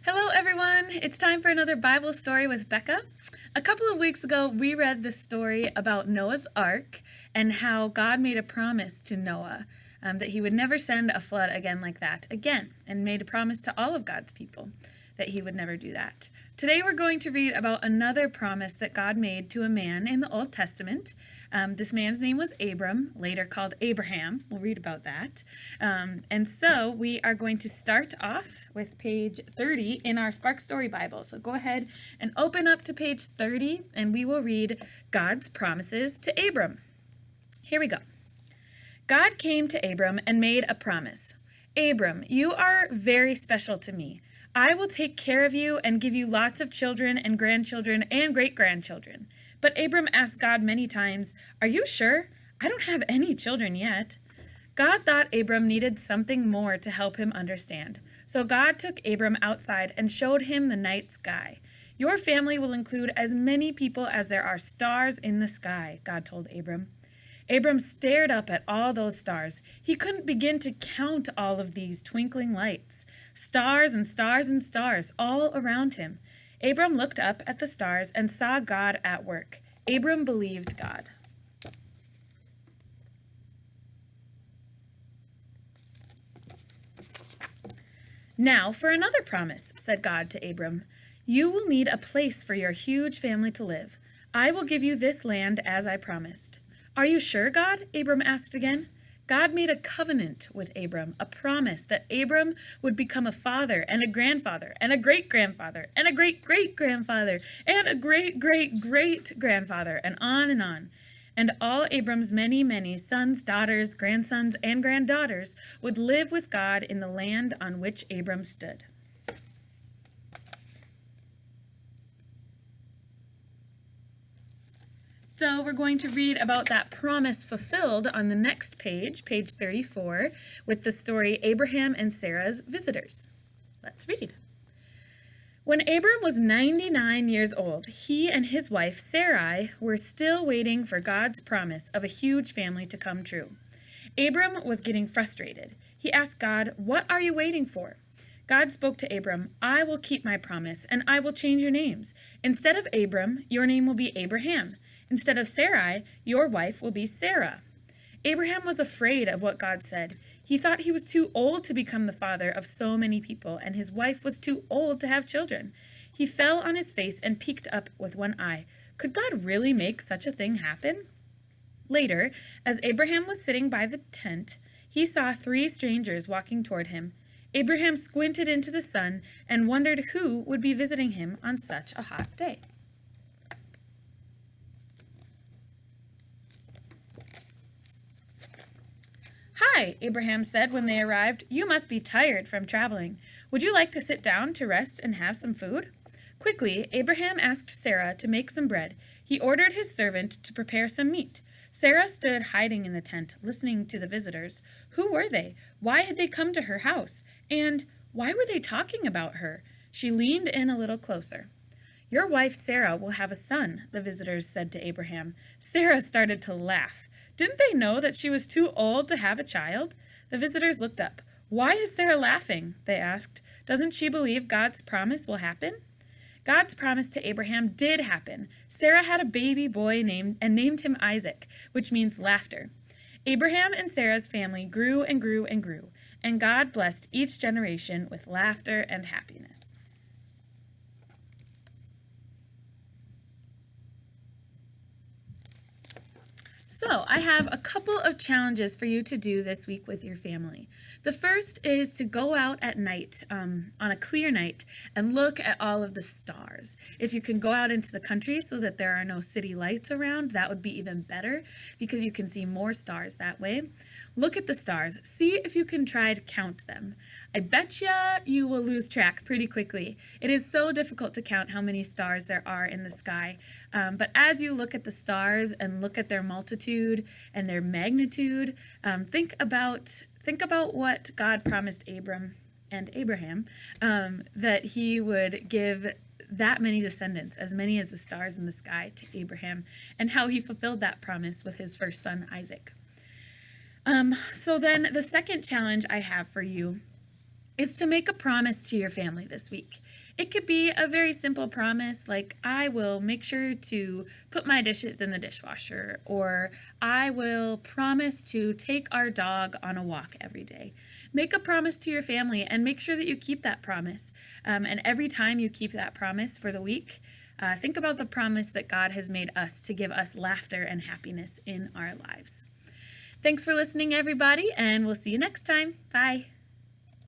Hello, everyone. It's time for another Bible story with Bekah. A couple of weeks ago, we read the story about Noah's Ark and how God made a promise to Noah that he would never send a flood again like that again, and made a promise to all of God's people that he would never do that. Today, we're going to read about another promise that God made to a man in the Old Testament. This man's name was Abram, later called Abraham. We'll read about that. And so we are going to start off with page 30 in our Spark Story Bible. So go ahead and open up to page 30, and we will read God's promises to Abram. Here we go. God came to Abram and made a promise. Abram, you are very special to me. I will take care of you and give you lots of children and grandchildren and great-grandchildren. But Abram asked God many times, "Are you sure? I don't have any children yet." God thought Abram needed something more to help him understand. So God took Abram outside and showed him the night sky. "Your family will include as many people as there are stars in the sky," God told Abram. Abram stared up at all those stars. He couldn't begin to count all of these twinkling lights. Stars and stars and stars all around him. Abram looked up at the stars and saw God at work. Abram believed God. "Now for another promise," said God to Abram. "You will need a place for your huge family to live. I will give you this land as I promised." "Are you sure, God?" Abram asked again. God made a covenant with Abram, a promise that Abram would become a father and a grandfather and a great-grandfather and a great-great-grandfather and a great-great-great-grandfather, and on and on. And all Abram's many, many sons, daughters, grandsons, and granddaughters would live with God in the land on which Abram stood. So we're going to read about that promise fulfilled on the next page, page 34, with the story Abraham and Sarah's visitors. Let's read. When Abram was 99 years old, he and his wife Sarai were still waiting for God's promise of a huge family to come true. Abram was getting frustrated. He asked God, "What are you waiting for?" God spoke to Abram, "I will keep my promise, and I will change your names. Instead of Abram, your name will be Abraham. Instead of Sarai, your wife will be Sarah." Abraham was afraid of what God said. He thought he was too old to become the father of so many people, and his wife was too old to have children. He fell on his face and peeked up with one eye. Could God really make such a thing happen? Later, as Abraham was sitting by the tent, he saw 3 strangers walking toward him. Abraham squinted into the sun and wondered who would be visiting him on such a hot day. "Hi," Abraham said when they arrived. "You must be tired from traveling. Would you like to sit down to rest and have some food?" Quickly, Abraham asked Sarah to make some bread. He ordered his servant to prepare some meat. Sarah stood hiding in the tent, listening to the visitors. Who were they? Why had they come to her house? And why were they talking about her? She leaned in a little closer. "Your wife Sarah will have a son," the visitors said to Abraham. Sarah started to laugh. Didn't they know that she was too old to have a child? The visitors looked up. "Why is Sarah laughing?" they asked. "Doesn't she believe God's promise will happen?" God's promise to Abraham did happen. Sarah had a baby boy named him Isaac, which means laughter. Abraham and Sarah's family grew and grew and grew, and God blessed each generation with laughter and happiness. So I have a couple of challenges for you to do this week with your family. The first is to go out at night, on a clear night, and look at all of the stars. If you can go out into the country so that there are no city lights around, that would be even better because you can see more stars that way. Look at the stars. See if you can try to count them. I bet you will lose track pretty quickly. It is so difficult to count how many stars there are in the sky. But as you look at the stars and look at their multitude and their magnitude, think about what God promised Abram and Abraham, that he would give that many descendants, as many as the stars in the sky, to Abraham, and how he fulfilled that promise with his first son, Isaac. So then the second challenge I have for you is to make a promise to your family this week. It could be a very simple promise like, I will make sure to put my dishes in the dishwasher, or I will promise to take our dog on a walk every day. Make a promise to your family and make sure that you keep that promise. And every time you keep that promise for the week, think about the promise that God has made us to give us laughter and happiness in our lives. Thanks for listening, everybody, and we'll see you next time. Bye.